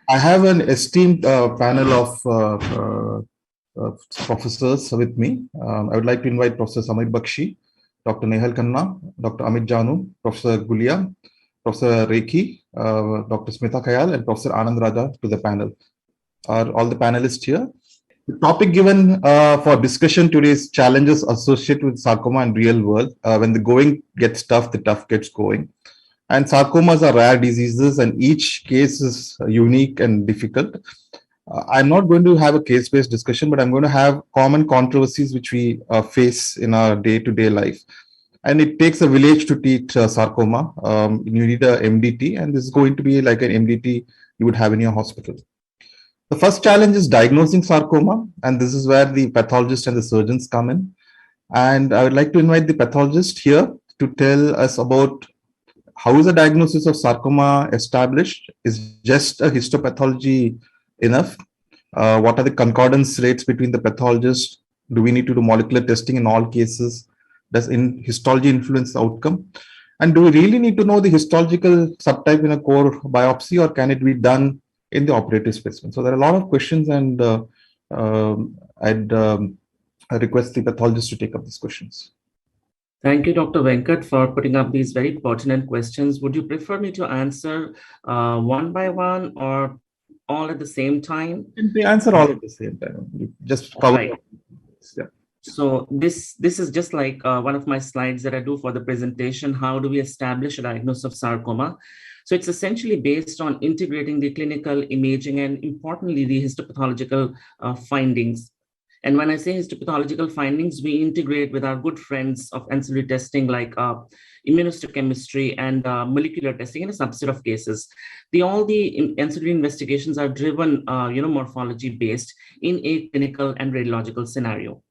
I have an esteemed panel of professors with me. I would like to invite Professor Samir Bakshi, Dr. Nehal Khanna, Dr. Amit Janu, Professor Gulia, Professor Rekhi, Dr. Smita Kayal, and Professor Anand Raja to the panel. Are all the panelists here? The topic given for discussion today is challenges associated with sarcoma in real world. When the going gets tough, the tough gets going. And sarcomas are rare diseases, and each case is unique and difficult. I'm not going to have a case-based discussion, but I'm going to have common controversies which we face in our day-to-day life. And it takes a village to teach sarcoma. You need a MDT, and this is going to be like an MDT you would have in your hospital. The first challenge is diagnosing sarcoma, and this is where the pathologist and the surgeons come in. And I would like to invite the pathologist here to tell us about how is the diagnosis of sarcoma established? Is just a histopathology enough? What are the concordance rates between the pathologists? Do we need to do molecular testing in all cases? Does histology influence the outcome? And do we really need to know the histological subtype in a core biopsy, or can it be done in the operative specimen? So there are a lot of questions, and I'd request the pathologist to take up these questions. Thank you, Dr. Venkat, for putting up these very pertinent questions. Would you prefer me to answer one by one or all at the same time? We answer all at the same time. Just cover. Right. Yeah. So this is just like one of my slides that I do for the presentation. How do we establish a diagnosis of sarcoma? So it's essentially based on integrating the clinical imaging and, importantly, the histopathological findings. And when I say histopathological findings, we integrate with our good friends of ancillary testing like immunohistochemistry and molecular testing in a subset of cases. All the ancillary investigations are driven, morphology based in a clinical and radiological scenario.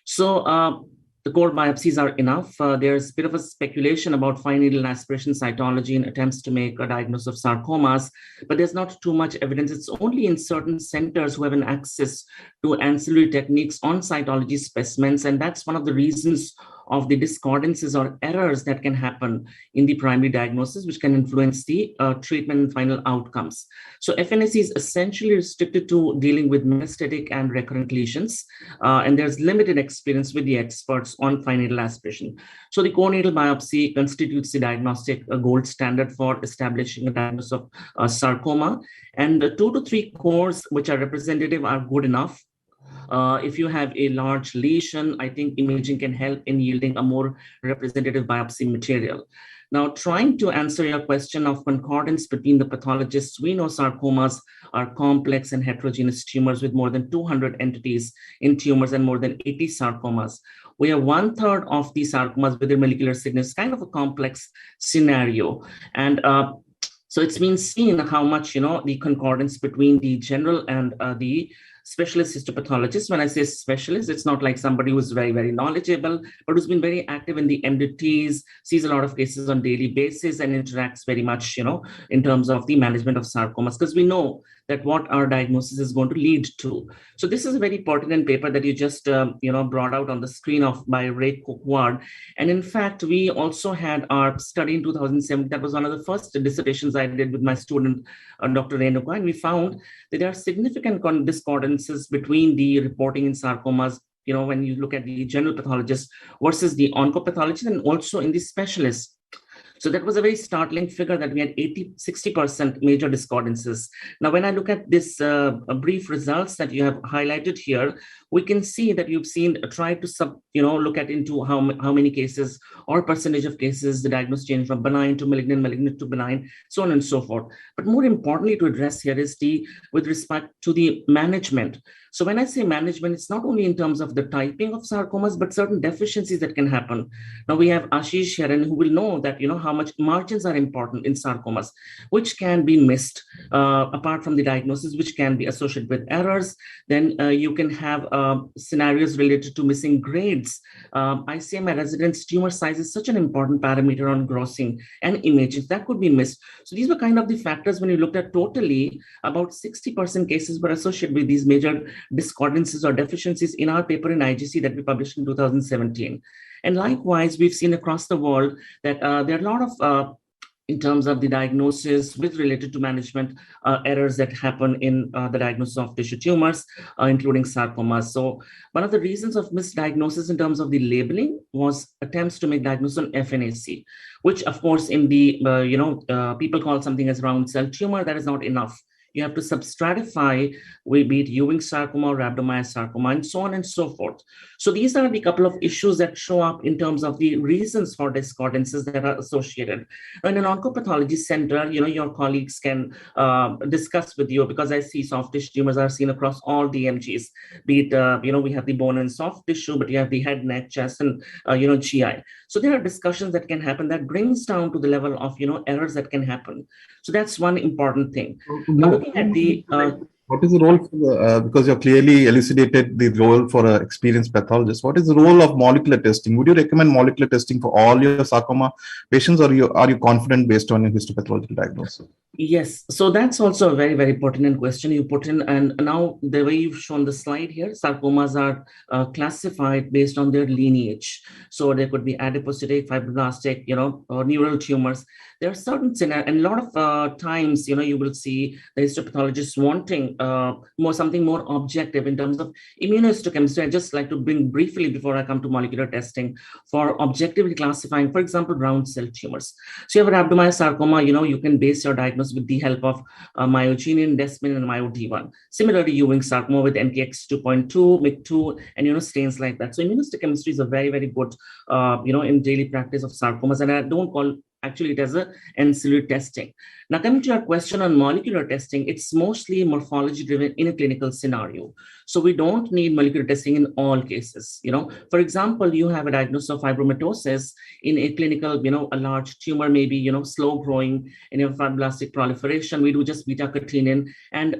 So the core biopsies are enough. There's a bit of a speculation about fine needle aspiration cytology in attempts to make a diagnosis of sarcomas, but there's not too much evidence. It's only in certain centers who have an access to ancillary techniques on cytology specimens, and that's one of the reasons of the discordances or errors that can happen in the primary diagnosis, which can influence the treatment and final outcomes. So FNAC is essentially restricted to dealing with metastatic and recurrent lesions, and there's limited experience with the experts on fine needle aspiration. So the core needle biopsy constitutes the diagnostic gold standard for establishing a diagnosis of sarcoma, and 2 to 3 cores which are representative are good enough. If you have a large lesion, I think imaging can help in yielding a more representative biopsy material. Now, trying to answer your question of concordance between the pathologists, we know sarcomas are complex and heterogeneous tumors with more than 200 entities in tumors and more than 80 sarcomas. We have 1/3 of these sarcomas with their molecular signature, kind of a complex scenario. And so it's been seen how much, the concordance between the general and the specialist histopathologist. When I say specialist, it's not like somebody who's very, very knowledgeable, but who's been very active in the MDTs, sees a lot of cases on daily basis, and interacts very much, in terms of the management of sarcomas, because we know that what our diagnosis is going to lead to. So this is a very pertinent paper that you just, brought out on the screen by Ray Coquard. And in fact, we also had our study in 2007. That was one of the first dissertations I did with my student, Dr. Renuka, and we found that there are significant discordances between the reporting in sarcomas, when you look at the general pathologist versus the oncopathologist, and also in the specialists. So that was a very startling figure that we had 60% major discordances. Now, when I look at this brief results that you have highlighted here, we can see that you've tried to look at into how many cases or percentage of cases the diagnosis change from benign to malignant, malignant to benign, so on and so forth. But more importantly to address here is with respect to the management. So when I say management, it's not only in terms of the typing of sarcomas, but certain deficiencies that can happen. Now we have Ashish here, and who will know that, how much margins are important in sarcomas, which can be missed apart from the diagnosis, which can be associated with errors. Then you can have scenarios related to missing grades. I say my residents' tumor size is such an important parameter on grossing and images that could be missed. So these were kind of the factors when you looked at totally about 60% cases were associated with these major discordances or deficiencies in our paper in IGC that we published in 2017. And likewise, we've seen across the world that there are a lot of in terms of the diagnosis with related to management errors that happen in the diagnosis of tissue tumors, including sarcomas. So one of the reasons of misdiagnosis in terms of the labeling was attempts to make diagnosis on FNAC, which of course in the, people call something as round cell tumor. That is not enough. You have to substratify, be it Ewing sarcoma or rhabdomyosarcoma, and so on and so forth. So these are the couple of issues that show up in terms of the reasons for discordances that are associated. In an oncopathology center, your colleagues can discuss with you, because I see soft tissue tumors are seen across all DMGs. Be it, we have the bone and soft tissue, but you have the head, neck, chest, and GI. So there are discussions that can happen that brings down to the level of errors that can happen. So that's one important thing. Now, looking at the what is the role for the, because you've clearly elucidated the role for an experienced pathologist, what is the role of molecular testing? Would you recommend molecular testing for all your sarcoma patients, or are you confident based on your histopathological diagnosis? Yes, so that's also a very, very pertinent question you put in. And now the way you've shown the slide here, sarcomas are classified based on their lineage. So there could be adipocytic, fibroblastic, or neural tumors. There are certain scenarios, and a lot of times, you will see the histopathologists wanting something more objective in terms of immunohistochemistry. I'd just like to bring briefly, before I come to molecular testing, for objectively classifying, for example, round cell tumors. So you have an rhabdomyosarcoma, you can base your diagnosis with the help of myogenian, desmin, and MyoD1. Similarly, Ewing sarcoma with NKX 2.2, MYC2, and stains like that. So immunohistochemistry is a very, very good, in daily practice of sarcomas, and I don't call actually it as a ancillary testing. Now, coming to your question on molecular testing, it's mostly morphology driven in a clinical scenario. So we don't need molecular testing in all cases. For example, you have a diagnosis of fibromatosis in a clinical, a large tumor, maybe, slow growing, and you have fibroblastic proliferation. We do just beta-catenin and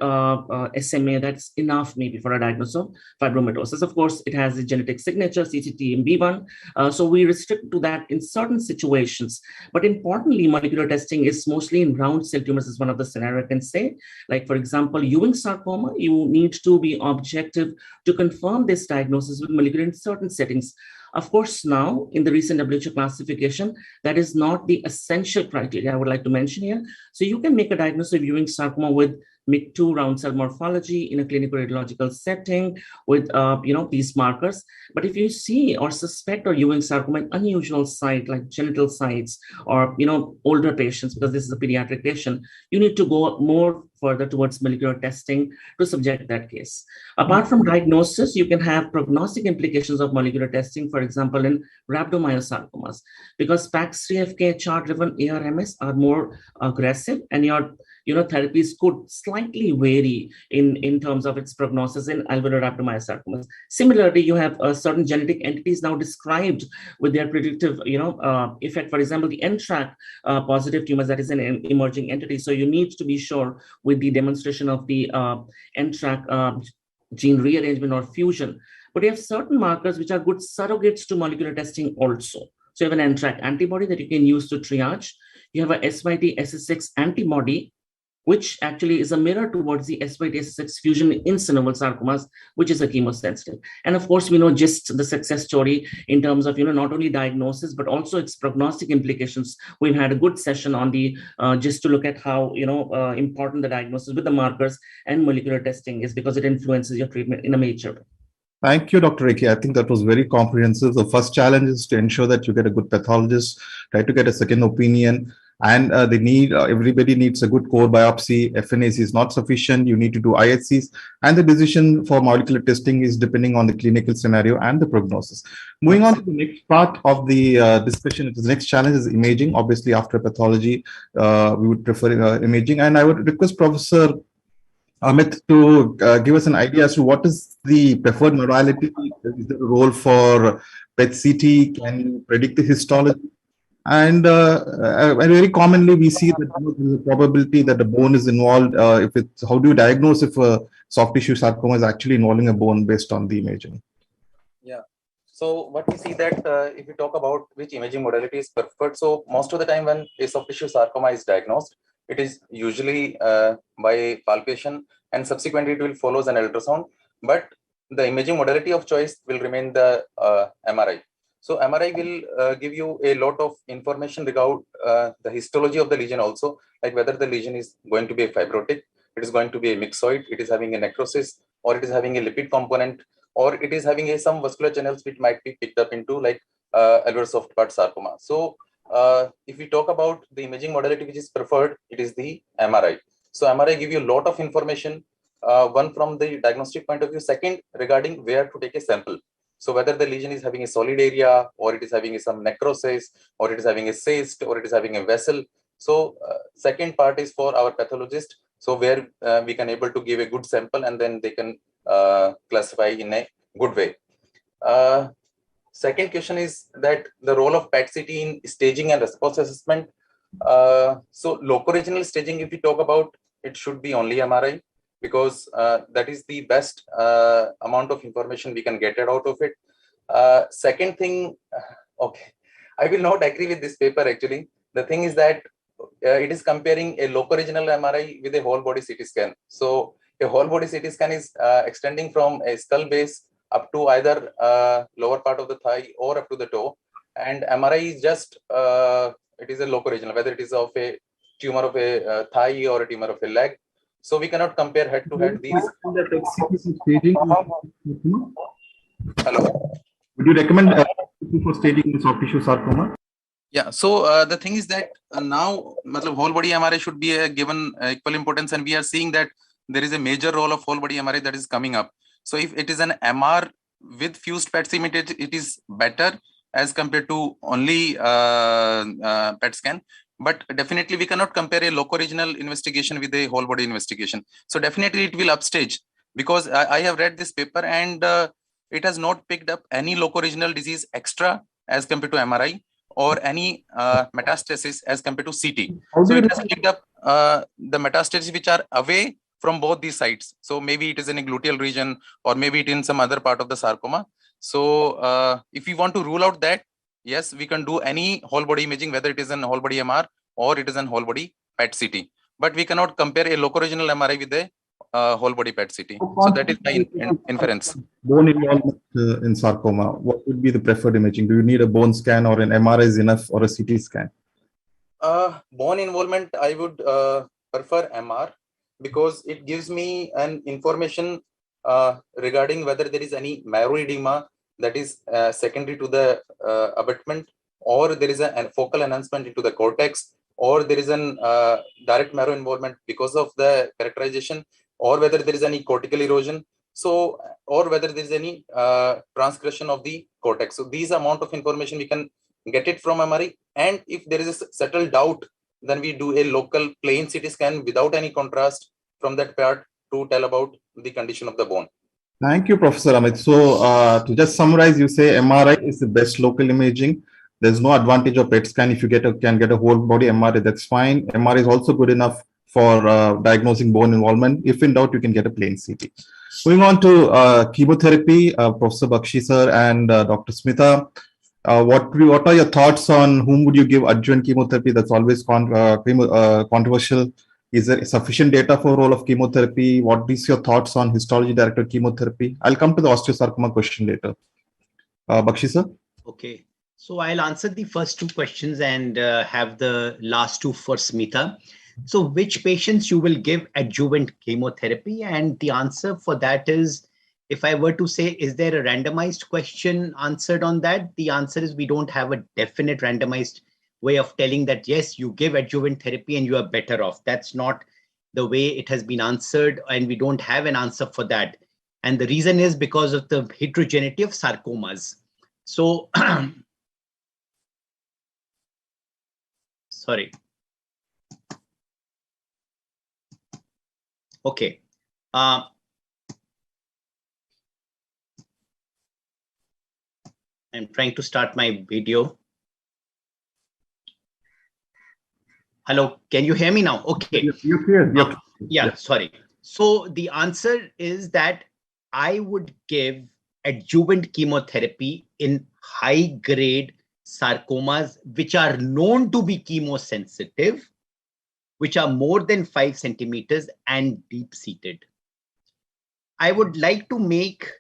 SMA. That's enough maybe for a diagnosis of fibromatosis. Of course, it has a genetic signature, CTTMB1. So we restrict to that in certain situations. But importantly, molecular testing is mostly in round cell tumors is one of the scenarios I can say. Like, for example, Ewing sarcoma, you need to be objective to confirm this diagnosis with molecular in certain settings. Of course, now in the recent WHO classification, that is not the essential criteria I would like to mention here. So you can make a diagnosis of Ewing sarcoma with MYC2 round cell morphology in a clinical radiological setting with these markers. But if you see or suspect or Ewing sarcoma in unusual site like genital sites or older patients, because this is a pediatric patient, you need to go more further towards molecular testing to subject that case. Apart from diagnosis, you can have prognostic implications of molecular testing, for example, in rhabdomyosarcomas, because PAX3FK-HR-driven ARMS are more aggressive, and your therapies could slightly vary in terms of its prognosis in alveolar rhabdomyosarcomas. Similarly, you have certain genetic entities now described with their predictive, effect. For example, the NTRK positive tumors, that is an emerging entity. So you need to be sure with the demonstration of the NTRK gene rearrangement or fusion. But you have certain markers which are good surrogates to molecular testing also. So you have an NTRK antibody that you can use to triage. You have a SYT-SS6 antibody, which actually is a mirror towards the SYT-SS6 fusion in synovial sarcomas, which is a chemosensitive. And of course, we know just the success story in terms of, not only diagnosis, but also its prognostic implications. We've had a good session on the, just to look at how, important the diagnosis with the markers and molecular testing is, because it influences your treatment in a major way. Thank you, Dr. Rekhi. I think that was very comprehensive. The first challenge is to ensure that you get a good pathologist, try to get a second opinion. And everybody needs a good core biopsy. FNAC is not sufficient. You need to do IHCs. And the decision for molecular testing is depending on the clinical scenario and the prognosis. Moving on to the next part of the discussion, the next challenge is imaging. Obviously, after pathology, we would prefer imaging. And I would request Professor Amit to give us an idea as to what is the preferred modality. Is there a role for PET-CT? Can you predict the histology? And very commonly, we see that there is a probability that the bone is involved. How do you diagnose if a soft tissue sarcoma is actually involving a bone based on the imaging? Yeah. So what we see that if we talk about which imaging modality is preferred, so most of the time when a soft tissue sarcoma is diagnosed, it is usually by palpation, and subsequently it will follow an ultrasound. But the imaging modality of choice will remain the MRI. So MRI will give you a lot of information regarding the histology of the lesion also, like whether the lesion is going to be a fibrotic, it is going to be a myxoid, it is having a necrosis, or it is having a lipid component, or it is having some vascular channels which might be picked up into like alveolar soft part sarcoma. So if we talk about the imaging modality which is preferred, it is the MRI. So MRI give you a lot of information, one from the diagnostic point of view, second regarding where to take a sample. So whether the lesion is having a solid area, or it is having some necrosis, or it is having a cyst, or it is having a vessel. So second part is for our pathologist. So where we can able to give a good sample, and then they can classify in a good way. Second question is that the role of PET-CT in staging and response assessment. So loco-regional staging, if we talk about, it should be only MRI, because that is the best amount of information we can get out of it. Second thing, okay, I will not agree with this paper actually. The thing is that it is comparing a loco-regional MRI with a whole body CT scan. So a whole body CT scan is extending from a skull base up to either lower part of the thigh or up to the toe. And MRI is just, it is a loco-regional, whether it is of a tumor of a thigh or a tumor of a leg. So we cannot compare head to head these. Hello. Would you recommend for staging in soft tissue sarcoma? Yeah. So the thing is that now, whole body MRI should be given equal importance, and we are seeing that there is a major role of whole body MRI that is coming up. So if it is an MR with fused PET image, it is better as compared to only PET scan. But definitely we cannot compare a loco-regional investigation with a whole body investigation. So definitely it will upstage, because I have read this paper, and it has not picked up any loco-regional disease extra as compared to MRI, or any metastasis as compared to CT. So it has picked up the metastases which are away from both these sites. So maybe it is in a gluteal region, or maybe it in some other part of the sarcoma. So if we want to rule out that, yes, we can do any whole body imaging, whether it is an whole body MR or it is an whole body PET CT. But we cannot compare a loco-regional MRI with a whole body PET CT. So that is my inference. Bone involvement in sarcoma, what would be the preferred imaging? Do you need a bone scan, or an MRI is enough, or a CT scan? Bone involvement, I would prefer MR, because it gives me an information regarding whether there is any marrow edema that is secondary to the abutment, or there is a focal enhancement into the cortex, or there is an direct marrow involvement because of the characterization, or whether there is any cortical erosion, so, or whether there is any transgression of the cortex. So these amount of information we can get it from MRI, and if there is a settled doubt, then we do a local plain CT scan without any contrast from that part to tell about the condition of the bone. Thank you, Professor Amit. So to just summarize, you say MRI is the best local imaging. There's no advantage of PET scan. If you can get a whole body MRI, that's fine. MRI is also good enough for diagnosing bone involvement. If in doubt, you can get a plain CT. Moving on to chemotherapy, Professor Bakshi sir and Dr. Smitha. What are your thoughts on whom would you give adjuvant chemotherapy? That's always controversial. Is there sufficient data for role of chemotherapy? What is your thoughts on histology-directed chemotherapy? I'll come to the osteosarcoma question later. Bakshi sir? Okay. So I'll answer the first two questions and have the last two for Smita. So which patients you will give adjuvant chemotherapy? And the answer for that is, if I were to say, is there a randomized question answered on that? The answer is we don't have a definite randomized way of telling that, yes, you give adjuvant therapy and you are better off. That's not the way it has been answered, and we don't have an answer for that. And the reason is because of the heterogeneity of sarcomas. So, sorry. Okay. I'm trying to start my video. Hello, can you hear me now? Okay. You're clear. Yeah, sorry. So the answer is that I would give adjuvant chemotherapy in high-grade sarcomas, which are known to be chemosensitive, which are more than 5 centimeters and deep-seated. I would like to make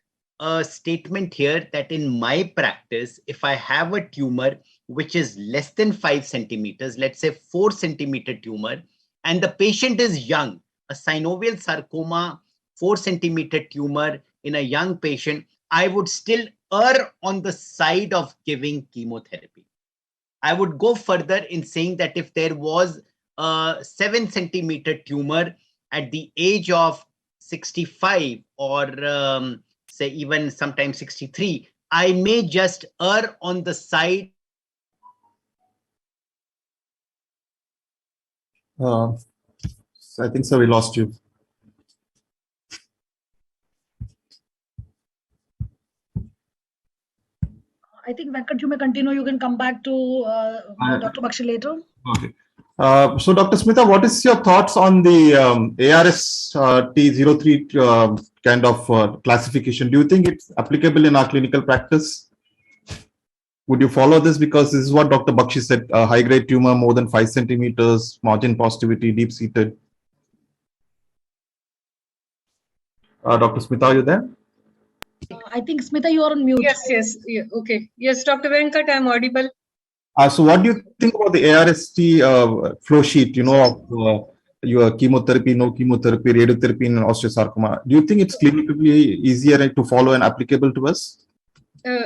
a statement here that in my practice, if I have a tumor which is less than 5 centimeters, let's say 4 centimeter tumor, and the patient is young, a synovial sarcoma, 4 centimeter tumor in a young patient, I would still err on the side of giving chemotherapy. I would go further in saying that if there was a 7 centimeter tumor at the age of 65 or say even sometimes 63, I may just err on the side. I think, sir, we lost you. I think Venkat, you may continue. You can come back to Dr. Bakshi later. Okay. So, Dr. Smitha, what is your thoughts on the ARS T03 kind of classification? Do you think it's applicable in our clinical practice? Would you follow this? Because this is what Dr. Bakshi said, high-grade tumor, more than 5 centimeters, margin positivity, deep-seated. Dr. Smitha, are you there? I think, Smita, you are on mute. Yes. Yeah, okay. Yes, Dr. Venkat, I'm audible. So what do you think about the ARST flow sheet, of your chemotherapy, no chemotherapy, radiotherapy in osteosarcoma? Do you think it's clinically easier to follow and applicable to us?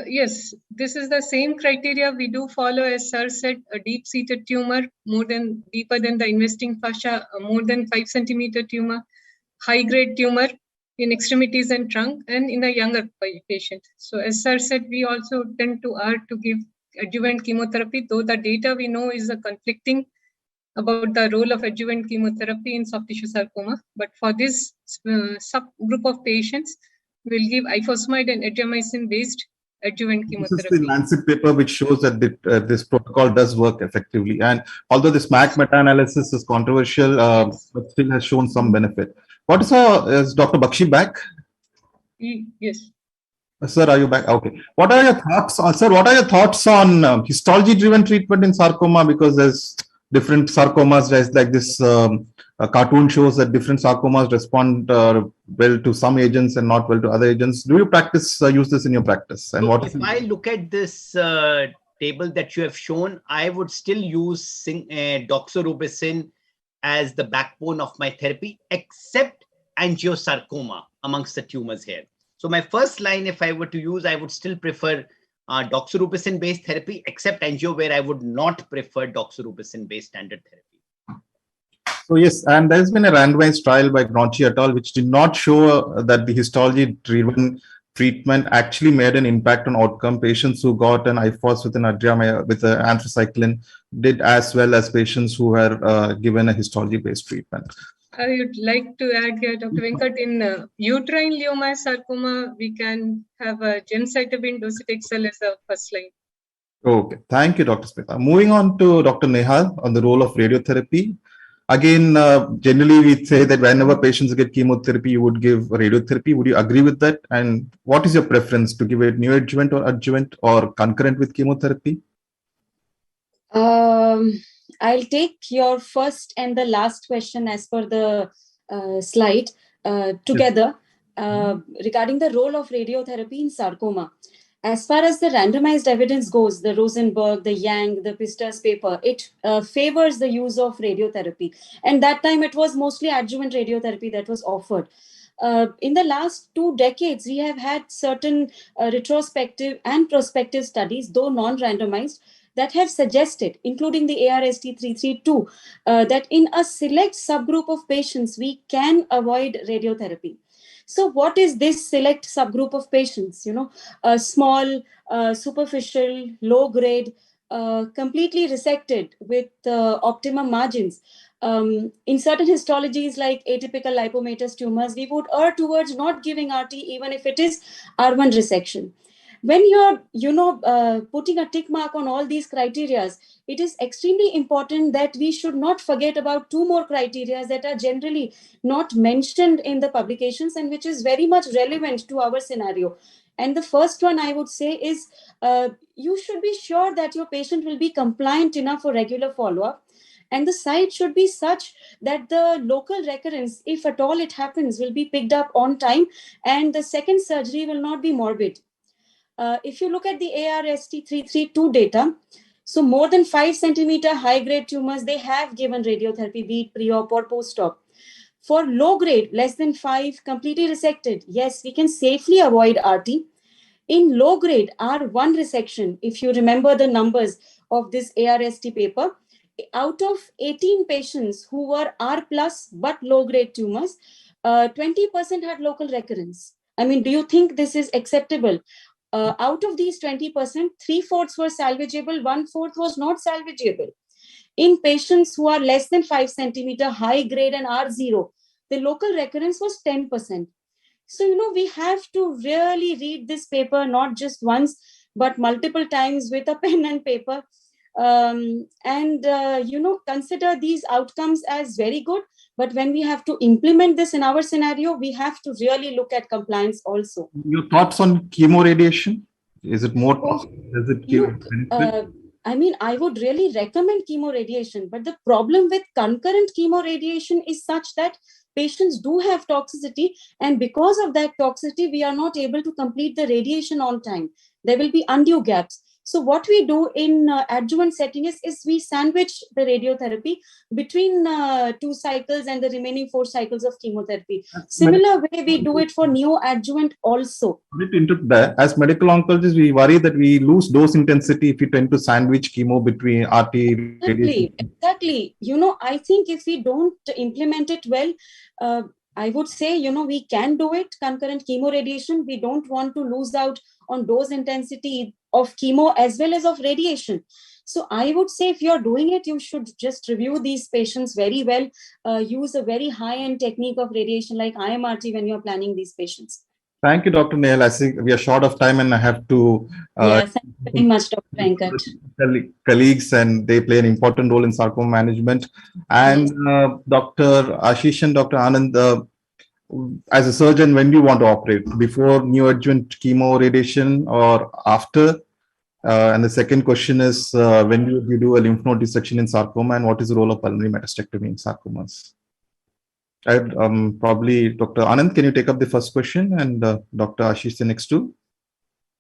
Yes, this is the same criteria we do follow, as sir said, a deep-seated tumor, deeper than the investing fascia, more than 5 centimeter tumor, high-grade tumor in extremities and trunk, and in a younger patient. So as sir said, we also tend to err to give adjuvant chemotherapy, though the data we know is conflicting about the role of adjuvant chemotherapy in soft tissue sarcoma. But for this subgroup of patients, we'll give ifosfamide and adriamycin-based adjuvant chemotherapy. This is the Lancet paper which shows that this protocol does work effectively. And although this MAC meta-analysis is controversial, but still has shown some benefit. What is Dr. Bakshi back? Yes. Sir, are you back? Okay. What are your thoughts on, sir, what are your thoughts on histology-driven treatment in sarcoma? Because there's different sarcomas, there's like this cartoon shows that different sarcomas respond well to some agents and not well to other agents. Do you practice, use this in your practice? And what? If I look at this table that you have shown, I would still use doxorubicin as the backbone of my therapy, except angiosarcoma amongst the tumors here. So my first line, if I were to use, I would still prefer doxorubicin-based therapy, except angio, where I would not prefer doxorubicin-based standard therapy. So yes, and there's been a randomized trial by Gronchi et al., which did not show that the histology-driven treatment actually made an impact on outcome. Patients who got an IFOS with an anthracycline did as well as patients who were given a histology-based treatment. I would like to add here, Dr. Venkat, in uterine leiomyosarcoma, we can have a gemcitabine docetaxel as a first line. Okay, thank you, Dr. Smitha. Moving on to Dr. Nehal on the role of radiotherapy. Again, generally we say that whenever patients get chemotherapy, you would give radiotherapy. Would you agree with that? And what is your preference, to give it neoadjuvant or adjuvant or concurrent with chemotherapy? I'll take your first and the last question as per the slide together regarding the role of radiotherapy in sarcoma. As far as the randomized evidence goes, the Rosenberg, the Yang, the Pistas paper, it favors the use of radiotherapy. And that time it was mostly adjuvant radiotherapy that was offered. In the last 2 decades, we have had certain retrospective and prospective studies, though non-randomized, that have suggested, including the ARST332, that in a select subgroup of patients, we can avoid radiotherapy. So what is this select subgroup of patients? Small, superficial, low grade, completely resected with optimum margins. In certain histologies like atypical lipomatous tumors, we would err towards not giving RT even if it is R1 resection. When you're, putting a tick mark on all these criteria, it is extremely important that we should not forget about 2 more criteria that are generally not mentioned in the publications and which is very much relevant to our scenario. And the first one I would say is you should be sure that your patient will be compliant enough for regular follow-up. And the site should be such that the local recurrence, if at all it happens, will be picked up on time and the second surgery will not be morbid. If you look at the ARST332 data, so more than 5 centimeter high-grade tumors, they have given radiotherapy, be it pre-op or post-op. For low-grade, less than 5, completely resected, yes, we can safely avoid RT. In low-grade, R1 resection, if you remember the numbers of this ARST paper, out of 18 patients who were R plus but low-grade tumors, 20% had local recurrence. I mean, do you think this is acceptable? Out of these 20%, 3/4 were salvageable, 1/4 was not salvageable. In patients who are less than 5 centimeter high grade and R0, the local recurrence was 10%. So, we have to really read this paper, not just once, but multiple times with a pen and paper. Consider these outcomes as very good. But when we have to implement this in our scenario, we have to really look at compliance also. Your thoughts on chemoradiation? Is it more? Does it give benefit? I would really recommend chemoradiation, but the problem with concurrent chemoradiation is such that patients do have toxicity, and because of that toxicity, we are not able to complete the radiation on time. There will be undue gaps. So what we do in adjuvant setting is we sandwich the radiotherapy between 2 cycles and the remaining 4 cycles of chemotherapy. Similar way we do it for neoadjuvant also. As medical oncologists, we worry that we lose dose intensity if we tend to sandwich chemo between RT. Exactly. I think if we don't implement it well, I would say, we can do it, concurrent chemoradiation. We don't want to lose out on dose intensity of chemo as well as of radiation. So I would say if you're doing it, you should just review these patients very well, use a very high-end technique of radiation like IMRT when you're planning these patients. Thank you, Dr. Nehal. I think we are short of time and I have to... thank you very much, Dr. Venkat. Colleagues, and they play an important role in sarcoma management. And yes. Dr. Ashish and Dr. Anand, as a surgeon, when do you want to operate? Before neoadjuvant chemo radiation or after? And the second question is, when do you do a lymph node dissection in sarcoma, and what is the role of pulmonary metastectomy in sarcomas? Probably Dr. Anand, can you take up the first question, and Dr. Ashish the next two?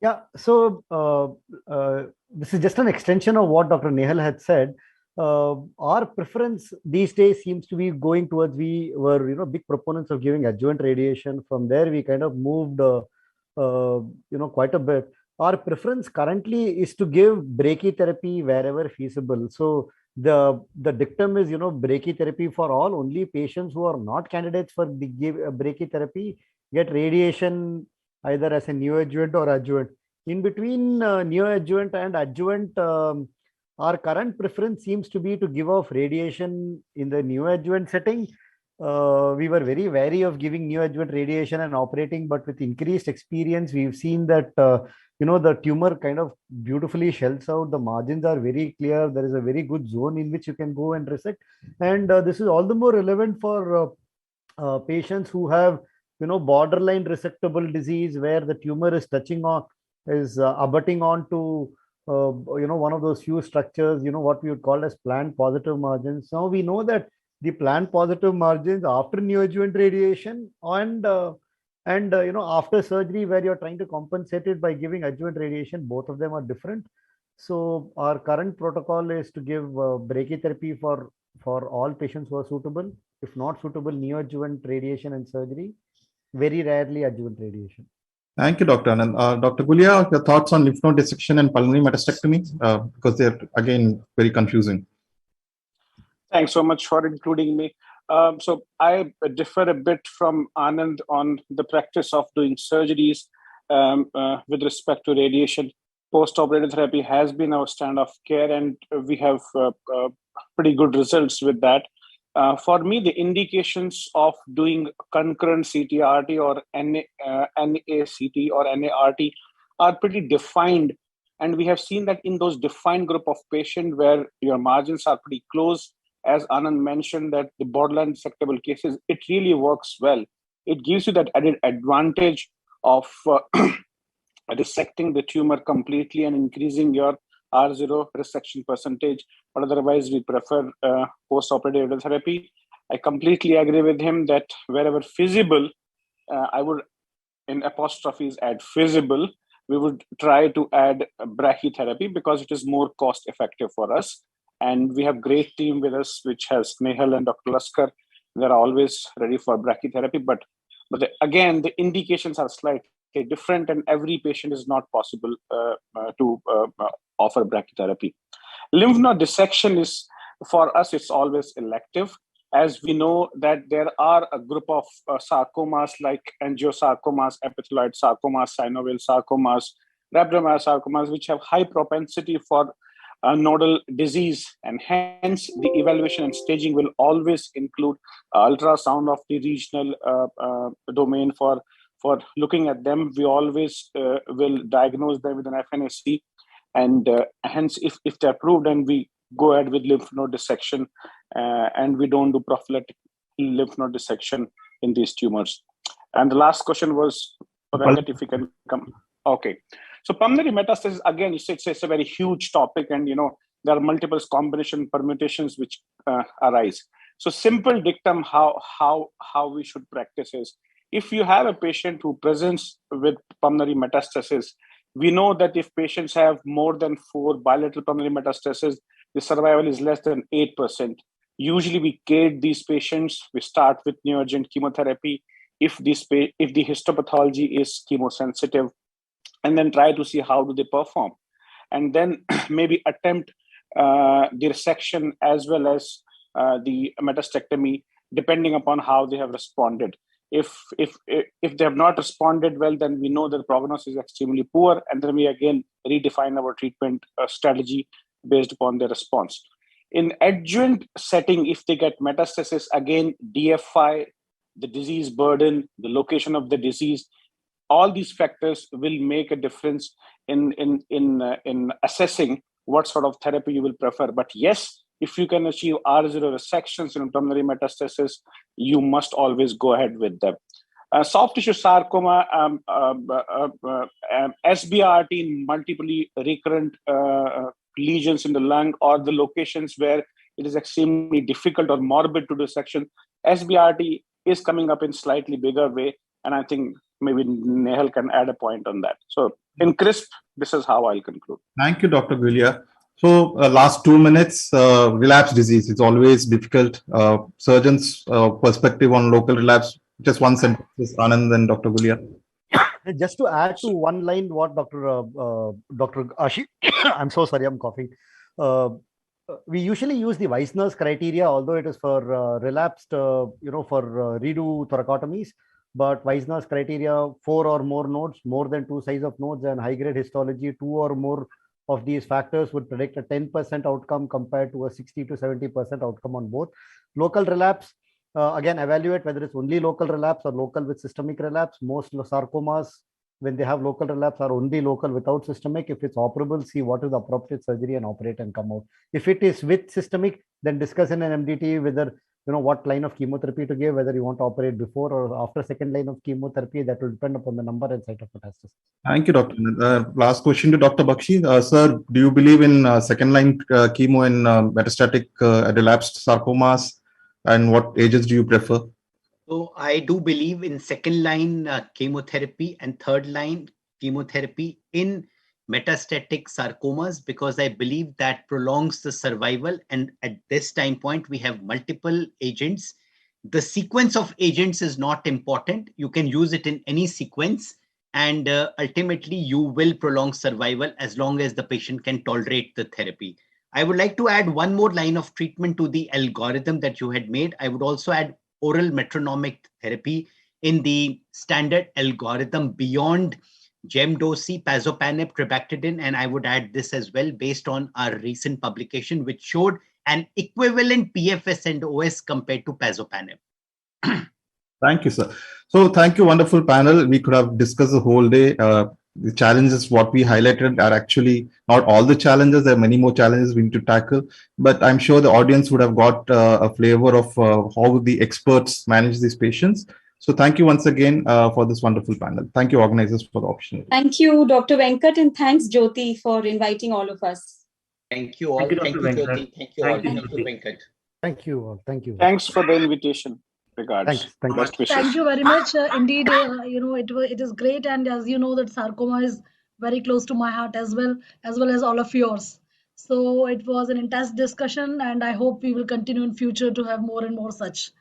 Yeah, so this is just an extension of what Dr. Nehal had said. Our preference these days seems to be going towards, we were big proponents of giving adjuvant radiation. From there we kind of moved quite a bit. Our preference currently is to give brachytherapy wherever feasible. So the dictum is brachytherapy for all. Only patients who are not candidates for the brachytherapy get radiation either as a neoadjuvant or adjuvant. In between neoadjuvant and adjuvant, our current preference seems to be to give off radiation in the neoadjuvant setting. We were very wary of giving neoadjuvant radiation and operating, but with increased experience, we've seen that the tumor kind of beautifully shells out. The margins are very clear. There is a very good zone in which you can go and resect. And this is all the more relevant for patients who have borderline resectable disease, where the tumor is touching on, is abutting onto one of those few structures, what we would call as plant positive margins. Now we know that the plant positive margins after neoadjuvant radiation and after surgery, where you're trying to compensate it by giving adjuvant radiation, both of them are different. So our current protocol is to give brachytherapy for all patients who are suitable. If not suitable, neoadjuvant radiation and surgery. Very rarely adjuvant radiation. Thank you, Dr. Anand. Dr. Gulia, your thoughts on lymph node dissection and pulmonary metastectomy, because they're again very confusing. Thanks so much for including me. So I differ a bit from Anand on the practice of doing surgeries with respect to radiation. Post-op radiotherapy has been our standard of care, and we have pretty good results with that. For me, the indications of doing concurrent CT-RT or NA-CT or NA-RT are pretty defined. And we have seen that in those defined group of patients where your margins are pretty close, as Anand mentioned, that the borderline resectable cases, it really works well. It gives you that added advantage of resecting the tumor completely and increasing your R0 resection percentage, but otherwise we prefer post-operative radiotherapy. I completely agree with him that wherever feasible, I would, in apostrophes, add feasible, we would try to add brachytherapy because it is more cost effective for us. And we have great team with us, which has Nehal and Dr. Laskar. They're always ready for brachytherapy, but again, the indications are slightly different, and every patient is not possible to offer brachytherapy. Lymph node dissection is, for us, it's always elective, as we know that there are a group of sarcomas like angiosarcomas, epithelioid sarcomas, synovial sarcomas, rhabdomyosarcomas, which have high propensity for nodal disease, and hence the evaluation and staging will always include ultrasound of the regional domain for looking at them. We always will diagnose them with an FNAC, and hence if they're approved, and we go ahead with lymph node dissection, and we don't do prophylactic lymph node dissection in these tumors. And the last question was, Venkat, if you can come. Okay. So pulmonary metastasis, again, it's a very huge topic, and there are multiple combination permutations which arise. So simple dictum how we should practice is, if you have a patient who presents with pulmonary metastasis, we know that if patients have more than 4 bilateral pulmonary metastasis, the survival is less than 8%. Usually we gate these patients. We start with neoadjuvant chemotherapy if the histopathology is chemosensitive, and then try to see how do they perform. And then maybe attempt the resection as well as the metastectomy, depending upon how they have responded. If they have not responded well, then we know that the prognosis is extremely poor, and then we again redefine our treatment strategy based upon their response. In adjuvant setting, if they get metastasis, again, DFI, the disease burden, the location of the disease, all these factors will make a difference in assessing what sort of therapy you will prefer. But yes, if you can achieve R0 resections in pulmonary metastasis, you must always go ahead with them. Soft tissue sarcoma, SBRT in multiple recurrent lesions in the lung, or the locations where it is extremely difficult or morbid to do section, SBRT is coming up in slightly bigger way, and I think maybe Nehal can add a point on that. So in crisp, this is how I'll conclude. Thank you, Dr. Gulia. So last 2 minutes, relapse disease. It's always difficult. Surgeons' perspective on local relapse. Just one sentence, Anand and Dr. Gulia. Just to add to one line, what Dr. Ashi, I'm so sorry, I'm coughing. We usually use the Weissner's criteria, although it is for relapsed, for redo thoracotomies. But Weissner's criteria, 4 or more nodes, more than 2 size of nodes, and high-grade histology, 2 or more of these factors would predict a 10% outcome compared to a 60 to 70% outcome on both. Local relapse, again, evaluate whether it's only local relapse or local with systemic relapse. Most sarcomas, when they have local relapse, are only local without systemic. If it's operable, see what is the appropriate surgery and operate and come out. If it is with systemic, then discuss in an MDT whether what line of chemotherapy to give, whether you want to operate before or after second line of chemotherapy. That will depend upon the number and site of metastasis. Thank you, Doctor. Last question to Dr. Bakshi. Sir, do you believe in second line chemo in metastatic relapsed sarcomas, and what agents do you prefer? So I do believe in second line chemotherapy and third line chemotherapy in metastatic sarcomas, because I believe that prolongs the survival. And at this time point, we have multiple agents. The sequence of agents is not important. You can use it in any sequence, and ultimately you will prolong survival as long as the patient can tolerate the therapy. I would like to add one more line of treatment to the algorithm that you had made. I would also add oral metronomic therapy in the standard algorithm beyond gemdosi, pazopanib, trabectedin, and I would add this as well based on our recent publication, which showed an equivalent PFS and OS compared to pazopanib. Thank you, sir. So thank you, wonderful panel. We could have discussed the whole day. The challenges, what we highlighted, are actually not all the challenges. There are many more challenges we need to tackle, but I'm sure the audience would have got a flavor of how the experts manage these patients. So thank you once again for this wonderful panel. Thank you, organizers, for the opportunity. Thank you, Dr. Venkat, and thanks, Jyoti, for inviting all of us. Thank you all. Thank you, Thank Dr. you, Venkat. Jyoti. Thank you all. Thank you, Thank you, Jyoti. Venkat. Thank you all. Thank you. Thanks for the invitation. Regards. Thanks. Best wishes. Thank you very much. Indeed, it is great, and as you know, that sarcoma is very close to my heart as well as all of yours. So it was an intense discussion, and I hope we will continue in future to have more and more such.